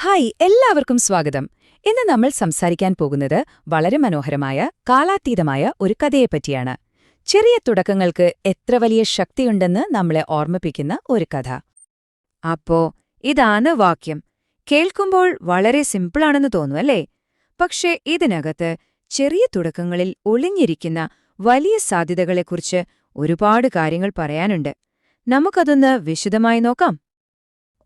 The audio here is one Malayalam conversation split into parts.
ഹായ്, എല്ലാവർക്കും സ്വാഗതം. ഇന്ന് നമ്മൾ സംസാരിക്കാൻ പോകുന്നത് വളരെ മനോഹരമായ, കാലാതീതമായ ഒരു കഥയെപ്പറ്റിയാണ്. ചെറിയ തുടക്കങ്ങൾക്ക് എത്ര വലിയ ശക്തിയുണ്ടെന്ന് നമ്മളെ ഓർമ്മിപ്പിക്കുന്ന ഒരു കഥ. അപ്പോ ഇതാണ് വാക്യം. കേൾക്കുമ്പോൾ വളരെ സിമ്പിളാണെന്ന് തോന്നും, അല്ലേ? പക്ഷേ ഇതിനകത്ത് ചെറിയ തുടക്കങ്ങളിൽ ഒളിഞ്ഞിരിക്കുന്ന വലിയ സാധ്യതകളെക്കുറിച്ച് ഒരുപാട് കാര്യങ്ങൾ പറയാനുണ്ട്. നമുക്കതൊന്ന് വിശദമായി നോക്കാം.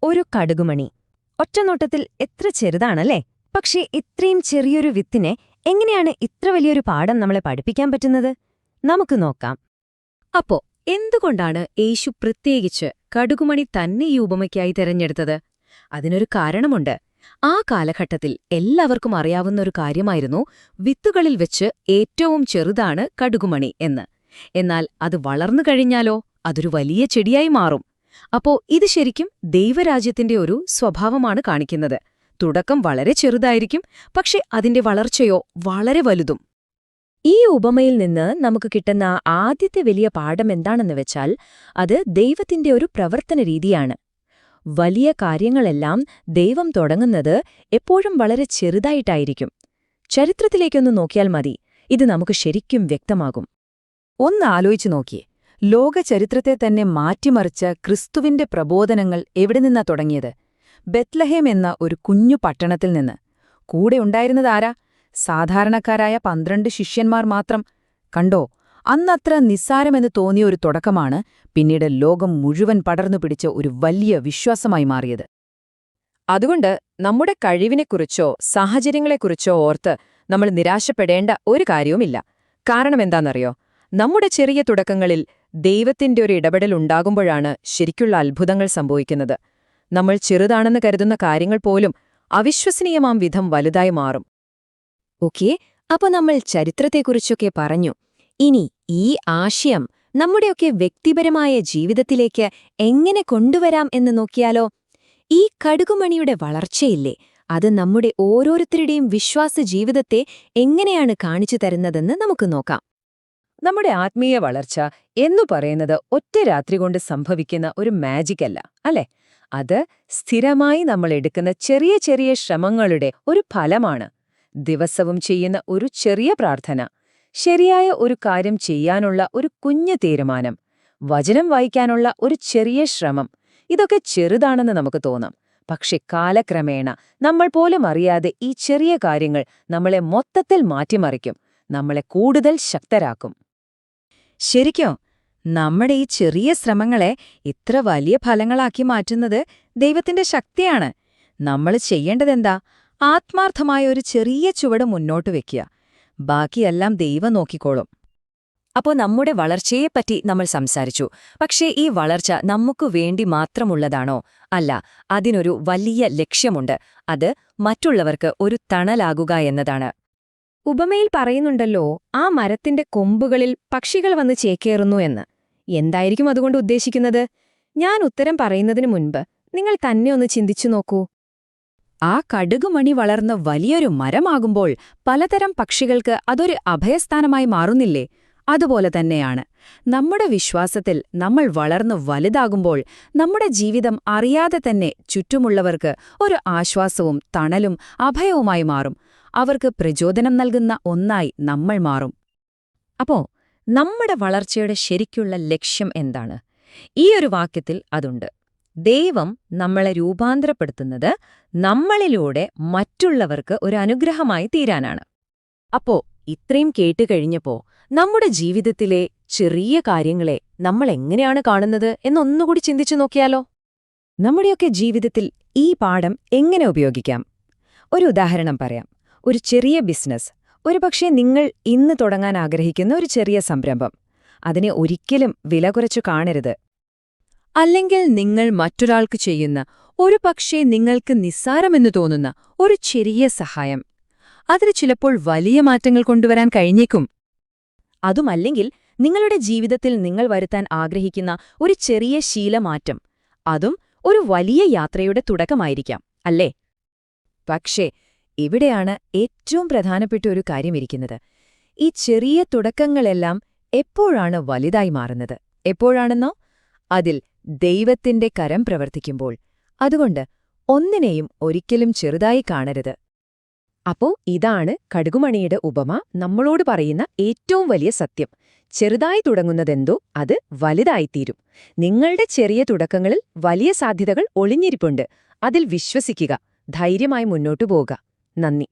ഒരു കടുകുമണി ഒറ്റനോട്ടത്തിൽ എത്ര ചെറുതാണല്ലേ? പക്ഷേ ഇത്രയും ചെറിയൊരു വിത്തിനെ എങ്ങനെയാണ് ഇത്ര വലിയൊരു പാഠം നമ്മളെ പഠിപ്പിക്കാൻ പറ്റുന്നത്? നമുക്ക് നോക്കാം. അപ്പോ എന്തുകൊണ്ടാണ് യേശു പ്രത്യേകിച്ച് കടുകുമണി തന്നെ ഈ ഉപമയ്ക്കായി തിരഞ്ഞെടുത്തത്? അതിനൊരു കാരണമുണ്ട്. ആ കാലഘട്ടത്തിൽ എല്ലാവർക്കും അറിയാവുന്ന ഒരു കാര്യമായിരുന്നു വിത്തുകളിൽ വെച്ച് ഏറ്റവും ചെറുതാണ് കടുകുമണി എന്ന്. എന്നാൽ അത് വളർന്നു കഴിഞ്ഞാലോ അതൊരു വലിയ ചെടിയായി മാറും. അപ്പോ ഇത് ശരിക്കും ദൈവരാജ്യത്തിന്റെ ഒരു സ്വഭാവമാണ് കാണിക്കുന്നത്. തുടക്കം വളരെ ചെറുതായിരിക്കും, പക്ഷെ അതിന്റെ വളർച്ചയോ വളരെ വലുതും. ഈ ഉപമയിൽ നിന്ന് നമുക്ക് കിട്ടുന്ന ആദ്യത്തെ വലിയ പാഠം എന്താണെന്ന് വെച്ചാൽ അത് ദൈവത്തിന്റെ ഒരു പ്രവർത്തന രീതിയാണ്. വലിയ കാര്യങ്ങളെല്ലാം ദൈവം തുടങ്ങുന്നത് എപ്പോഴും വളരെ ചെറുതായിട്ടായിരിക്കും. ചരിത്രത്തിലേക്കൊന്ന് നോക്കിയാൽ മതി, ഇത് നമുക്ക് ശരിക്കും വ്യക്തമാകും. ഒന്ന് ആലോചിച്ചു നോക്കിയേ. ലോക ചരിത്രത്തെ തന്നെ മാറ്റിമറിച്ച ക്രിസ്തുവിന്റെ പ്രബോധനങ്ങൾ എവിടെ നിന്നാ തുടങ്ങിയത്? ബെത്ലഹേം എന്ന ഒരു കുഞ്ഞു പട്ടണത്തിൽ നിന്ന്. കൂടെ ഉണ്ടായിരുന്നതാരാ? സാധാരണക്കാരായ 12 ശിഷ്യന്മാർ മാത്രം. കണ്ടോ, അന്നത്ര നിസ്സാരമെന്ന് തോന്നിയ ഒരു തുടക്കമാണ് പിന്നീട് ലോകം മുഴുവൻ പടർന്നു പിടിച്ച ഒരു വലിയ വിശ്വാസമായി മാറിയത്. അതുകൊണ്ട് നമ്മുടെ കഴിവിനെക്കുറിച്ചോ സാഹചര്യങ്ങളെക്കുറിച്ചോ ഓർത്ത് നമ്മൾ നിരാശപ്പെടേണ്ട ഒരു കാര്യവുമില്ല. കാരണം എന്താണെന്നറിയോ? നമ്മുടെ ചെറിയ തുടക്കങ്ങളിൽ ദൈവത്തിന്റെ ഒരു ഇടപെടൽ ഉണ്ടാകുമ്പോഴാണ് ശരിക്കുള്ള അത്ഭുതങ്ങൾ സംഭവിക്കുന്നത്. നമ്മൾ ചെറുതാണെന്ന് കരുതുന്ന കാര്യങ്ങൾ പോലും അവിശ്വസനീയമാം വിധം വലുതായി മാറും. ഓക്കേ, അപ്പൊ നമ്മൾ ചരിത്രത്തെക്കുറിച്ചൊക്കെ പറഞ്ഞു. ഇനി ഈ ആശയം നമ്മുടെയൊക്കെ വ്യക്തിപരമായ ജീവിതത്തിലേക്ക് എങ്ങനെ കൊണ്ടുവരാം എന്ന് നോക്കിയാലോ? ഈ കടുകുമണിയുടെ വളർച്ചയില്ലേ, അത് നമ്മുടെ ഓരോരുത്തരുടെയും വിശ്വാസ ജീവിതത്തെ എങ്ങനെയാണ് കാണിച്ചു തരുന്നതെന്ന് നമുക്ക് നോക്കാം. നമ്മുടെ ആത്മീയ വളർച്ച എന്നു പറയുന്നത് ഒറ്റ രാത്രി കൊണ്ട് സംഭവിക്കുന്ന ഒരു മാജിക് അല്ല, അല്ലേ? അത് സ്ഥിരമായി നമ്മൾ എടുക്കുന്ന ചെറിയ ചെറിയ ശ്രമങ്ങളുടെ ഒരു ഫലമാണ്. ദിവസവും ചെയ്യുന്ന ഒരു ചെറിയ പ്രാർത്ഥന, ശരിയായ ഒരു കാര്യം ചെയ്യാനുള്ള ഒരു കുഞ്ഞു തീരുമാനം, വചനം വായിക്കാനുള്ള ഒരു ചെറിയ ശ്രമം, ഇതൊക്കെ ചെറുതാണെന്ന് നമുക്ക് തോന്നാം. പക്ഷെ കാലക്രമേണ നമ്മൾ പോലും അറിയാതെ ഈ ചെറിയ കാര്യങ്ങൾ നമ്മളെ മൊത്തത്തിൽ മാറ്റിമറിക്കും, നമ്മളെ കൂടുതൽ ശക്തരാക്കും. ശരിക്കും നമ്മുടെ ഈ ചെറിയ ശ്രമങ്ങളെ ഇത്ര വലിയ ഫലങ്ങളാക്കി മാറ്റുന്നത് ദൈവത്തിന്റെ ശക്തിയാണ്. നമ്മൾ ചെയ്യേണ്ടതെന്താ? ആത്മാർത്ഥമായ ഒരു ചെറിയ ചുവട് മുന്നോട്ട് വെക്കുക. ബാക്കിയെല്ലാം ദൈവം നോക്കിക്കോളും. അപ്പോൾ നമ്മുടെ വളർച്ചയെപ്പറ്റി നമ്മൾ സംസാരിച്ചു. പക്ഷേ ഈ വളർച്ച നമുക്കു വേണ്ടി മാത്രമുള്ളതാണോ? അല്ല, അതിനൊരു വലിയ ലക്ഷ്യമുണ്ട്. അത് മറ്റുള്ളവർക്ക് ഒരു തണലാകുക എന്നതാണ്. ഉപമയിൽ പറയുന്നുണ്ടല്ലോ, ആ മരത്തിന്റെ കൊമ്പുകളിൽ പക്ഷികൾ വന്ന് ചേക്കേറുന്നു എന്ന്. എന്തായിരിക്കും അതുകൊണ്ട് ഉദ്ദേശിക്കുന്നത്? ഞാൻ ഉത്തരം പറയുന്നതിനു മുൻപ് നിങ്ങൾ തന്നെ ഒന്ന് ചിന്തിച്ചു നോക്കൂ. ആ കടുകുമണി വളർന്ന് വലിയൊരു മരമാകുമ്പോൾ പലതരം പക്ഷികൾക്ക് അതൊരു അഭയസ്ഥാനമായി മാറുന്നില്ലേ? അതുപോലെ തന്നെയാണ് നമ്മുടെ വിശ്വാസത്തിൽ നമ്മൾ വളർന്നു വലുതാകുമ്പോൾ നമ്മുടെ ജീവിതം അറിയാതെ തന്നെ ചുറ്റുമുള്ളവർക്ക് ഒരു ആശ്വാസവും തണലും അഭയവുമായി മാറും. അവർക്ക് പ്രചോദനം നൽകുന്ന ഒന്നായി നമ്മൾ മാറും. അപ്പോ നമ്മുടെ വളർച്ചയുടെ ശരിക്കുള്ള ലക്ഷ്യം എന്താണ്? ഈ ഒരു വാക്യത്തിൽ അതുണ്ട്. ദൈവം നമ്മളെ രൂപാന്തരപ്പെടുത്തുന്നത് നമ്മളിലൂടെ മറ്റുള്ളവർക്ക് ഒരു അനുഗ്രഹമായി തീരാനാണ്. അപ്പോ ഇത്രയും കേട്ടുകഴിഞ്ഞപ്പോ നമ്മുടെ ജീവിതത്തിലെ ചെറിയ കാര്യങ്ങളെ നമ്മൾ എങ്ങനെയാണ് കാണുന്നത് എന്നൊന്നുകൂടി ചിന്തിച്ചു നോക്കിയാലോ? നമ്മുടെയൊക്കെ ജീവിതത്തിൽ ഈ പാഠം എങ്ങനെ ഉപയോഗിക്കാം? ഒരു ഉദാഹരണം പറയാം. ഒരു ചെറിയ ബിസിനസ്, ഒരുപക്ഷെ നിങ്ങൾ ഇന്ന് തുടങ്ങാൻ ആഗ്രഹിക്കുന്ന ഒരു ചെറിയ സംരംഭം. അതിനെ ഒരിക്കലും വില കുറച്ചു കാണരുത്. അല്ലെങ്കിൽ നിങ്ങൾ മറ്റൊരാൾക്ക് ചെയ്യുന്ന, ഒരുപക്ഷെ നിങ്ങൾക്ക് നിസ്സാരമെന്നു തോന്നുന്ന ഒരു ചെറിയ സഹായം, അതിന് ചിലപ്പോൾ വലിയ മാറ്റങ്ങൾ കൊണ്ടുവരാൻ കഴിഞ്ഞേക്കും. അതുമല്ലെങ്കിൽ നിങ്ങളുടെ ജീവിതത്തിൽ നിങ്ങൾ വരുത്താൻ ആഗ്രഹിക്കുന്ന ഒരു ചെറിയ ശീലമാറ്റം, അതും ഒരു വലിയ യാത്രയുടെ തുടക്കമായിരിക്കാം, അല്ലേ? പക്ഷേ ഇവിടെയാണ് ഏറ്റവും പ്രധാനപ്പെട്ട ഒരു കാര്യമിരിക്കുന്നത്. ഈ ചെറിയ തുടക്കങ്ങളെല്ലാം എപ്പോഴാണ് വലുതായി മാറുന്നത്? എപ്പോഴാണെന്നോ? അതിൽ ദൈവത്തിന്റെ കരം പ്രവർത്തിക്കുമ്പോൾ. അതുകൊണ്ട് ഒന്നിനെയും ഒരിക്കലും ചെറുതായി കാണരുത്. അപ്പോ ഇതാണ് കടുകുമണിയുടെ ഉപമ നമ്മളോട് പറയുന്ന ഏറ്റവും വലിയ സത്യം. ചെറുതായി തുടങ്ങുന്നതെന്തോ അത് വലുതായിത്തീരും. നിങ്ങളുടെ ചെറിയ തുടക്കങ്ങളിൽ വലിയ സാധ്യതകൾ ഒളിഞ്ഞിരിപ്പുണ്ട്. അതിൽ വിശ്വസിക്കുക, ധൈര്യമായി മുന്നോട്ടു പോവുക. നന്ദി.